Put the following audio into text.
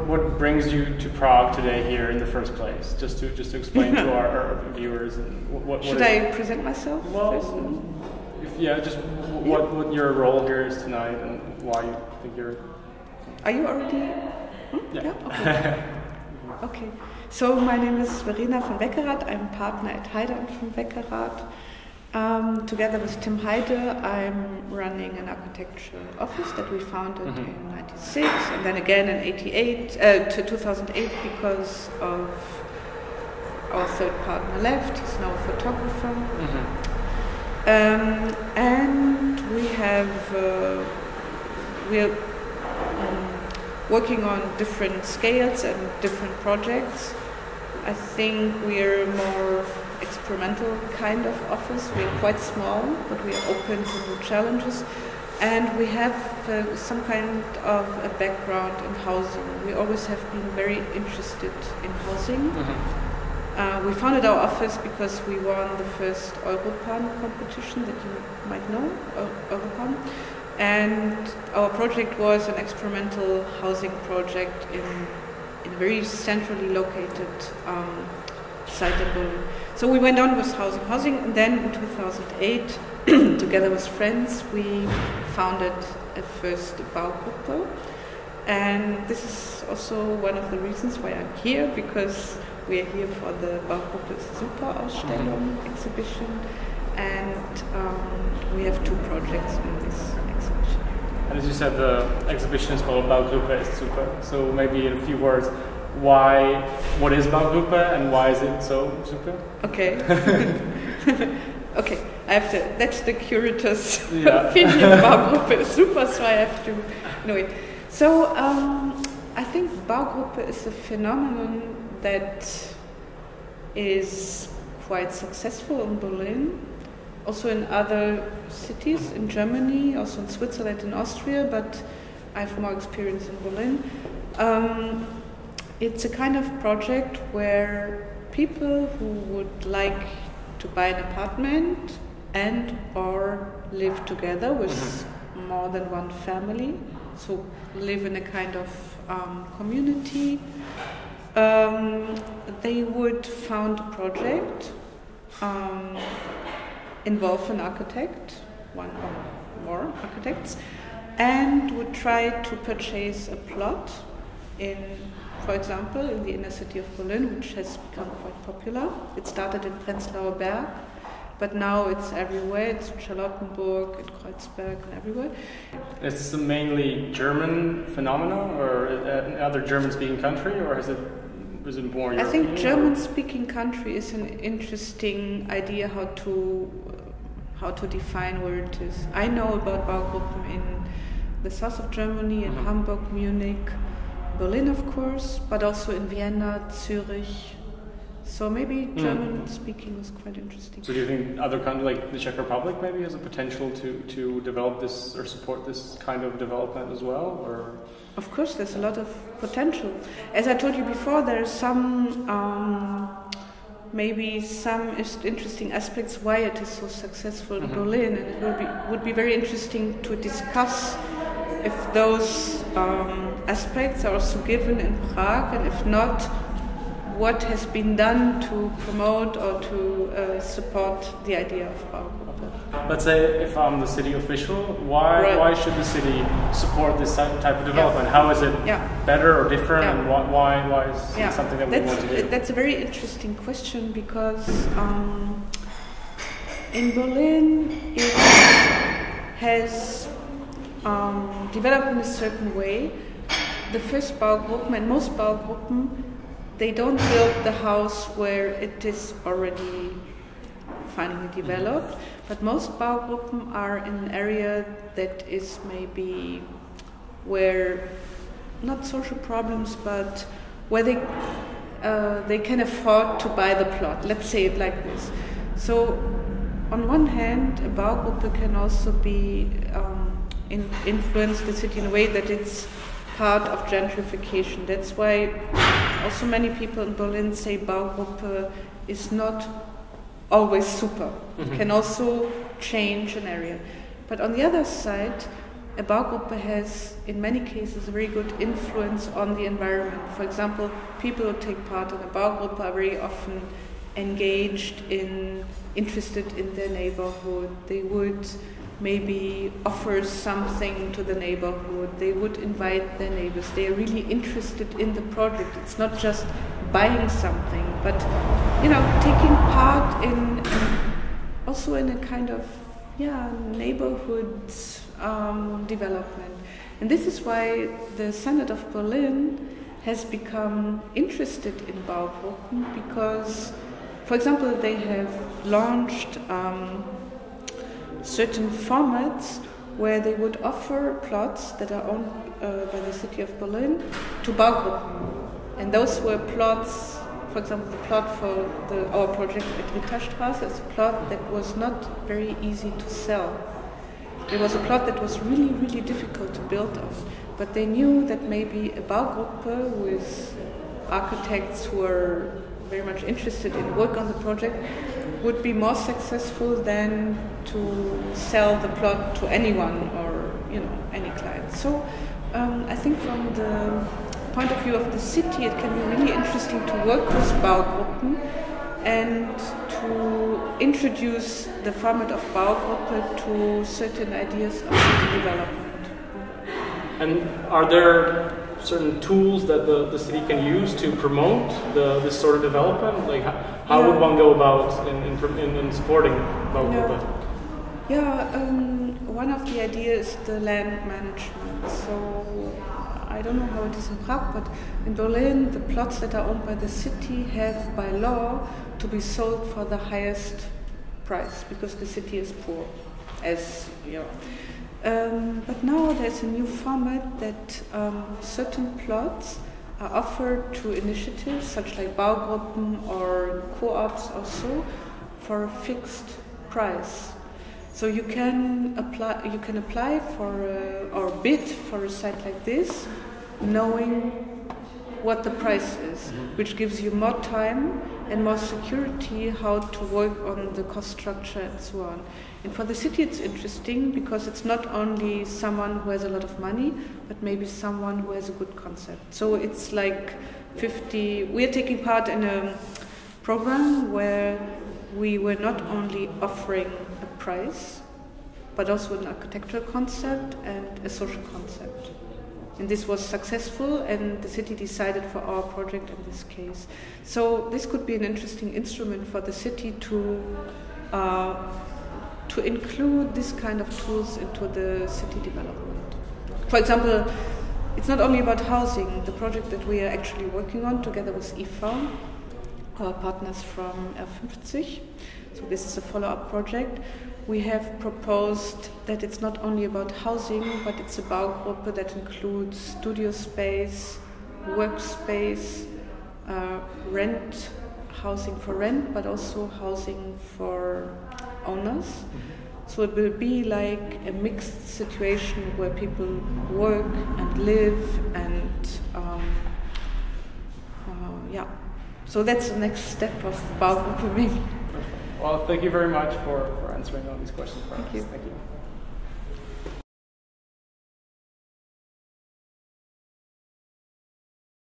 what brings you to Prague today here in the first place? Just to explain to our viewers. And Should I present myself? Well, just what your role here is tonight and why you think you're. Are you already? Yeah. Okay. Okay. So my name is Verenou von Beckerath. I'm a partner at Verenou von Beckerath. Together with Tim Heide, I'm running an architectural office that we founded in '96 and then again in 2008 because of our third partner left. He's now a photographer. And we're working on different scales and different projects. I think we're more experimental kind of office. We're quite small, but we are open to new challenges. And we have some kind of a background in housing. We always have been very interested in housing. We founded our office because we won the first Europan competition that you might know, Europan. And our project was an experimental housing project in a very centrally located site in Berlin. So we went on with housing, and then in 2008, together with friends, we founded a first Baugruppe. And this is also one of the reasons why I'm here, because we are here for the Baugruppe Super Ausstellung exhibition, and we have two projects in this exhibition. And as you said, the exhibition is called Baugruppe Super. So maybe in a few words, what is Baugruppe and why is it so super? Okay. Okay, that's the curator's opinion. Baugruppe is super, so I have to know it. So I think Baugruppe is a phenomenon that is quite successful in Berlin, also in other cities in Germany, also in Switzerland and Austria, but I have more experience in Berlin. It's a kind of project where people who would like to buy an apartment and or live together with more than one family, so live in a kind of community, they would found a project, involve an architect, one or more architects, and would try to purchase a plot in, for example, in the inner city of Berlin, which has become quite popular. It started in Prenzlauer Berg, but now it's everywhere. It's in Charlottenburg, in Kreuzberg, and everywhere. Is this a mainly German phenomenon, or another German-speaking country, or is it more European? I think German-speaking country is an interesting idea how to define where it is. I know about Baugruppen in the south of Germany, in Hamburg, Munich, Berlin, of course, but also in Vienna, Zurich. So maybe German speaking is quite interesting. So do you think other countries, like the Czech Republic, maybe has a potential to develop this or support this kind of development as well? Or of course, there's a lot of potential. As I told you before, there are some maybe some interesting aspects why it is so successful in Berlin, and it would be very interesting to discuss if those aspects are also given in Prague, and if not, what has been done to promote or to support the idea of Baugruppe. Let's say if I'm the city official, why should the city support this type of development? How is it better or different, and why is it something that we want to do? That's a very interesting question, because in Berlin it has developed in a certain way. The first Baugruppen and most Baugruppen, they don't build the house where it is already finally developed, but most Baugruppen are in an area that is maybe where not social problems, but where they can afford to buy the plot. Let's say it like this. So on one hand, a Baugruppe can also be influence the city in a way that it's part of gentrification. That's why also many people in Berlin say Baugruppe is not always super. It can also change an area. But on the other side, a Baugruppe has, in many cases, a very good influence on the environment. For example, people who take part in a Baugruppe are very often interested in their neighborhood. They would maybe offer something to the neighborhood. They would invite their neighbors. They are really interested in the project. It's not just buying something, but taking part in also in a kind of neighborhood development. And this is why the Senate of Berlin has become interested in Baugruppen, because, for example, they have launched certain formats where they would offer plots that are owned by the city of Berlin to Baugruppen. And those were plots, for example, the plot for our project at Ritterstraße is a plot that was not very easy to sell. It was a plot that was really, really difficult to build on. But they knew that maybe a Baugruppe with architects who are very much interested in work on the project would be more successful than to sell the plot to anyone or any client. So I think from the point of view of the city, it can be really interesting to work with Baugruppen and to introduce the format of Baugruppe to certain ideas of city development. And are there certain tools that the city can use to promote this sort of development? Like how would one go about in supporting Baugruppe? One of the ideas is the land management. So I don't know how it is in Prague, but in Berlin, the plots that are owned by the city have by law to be sold for the highest price because the city is poor, but now there's a new format that certain plots are offered to initiatives such like Baugruppen or co-ops also for a fixed price. So you can apply for or bid for a site like this, knowing what the price is, which gives you more time and more security how to work on the cost structure and so on. And for the city it's interesting because it's not only someone who has a lot of money, but maybe someone who has a good concept. So it's like 50, we are taking part in a program where we were not only offering a price, but also an architectural concept and a social concept. And this was successful, and the city decided for our project in this case. So this could be an interesting instrument for the city to include this kind of tools into the city development. For example, it's not only about housing. The project that we are actually working on together with IV, our partners from R50, so this is a follow-up project. We have proposed that it's not only about housing, but it's a Baugruppe that includes studio space, workspace, rent, housing for rent, but also housing for owners. So it will be like a mixed situation where people work and live and So that's the next step of Baugruppe maybe. Well, thank you very much for answering all these questions for us. Thank you. Thank you.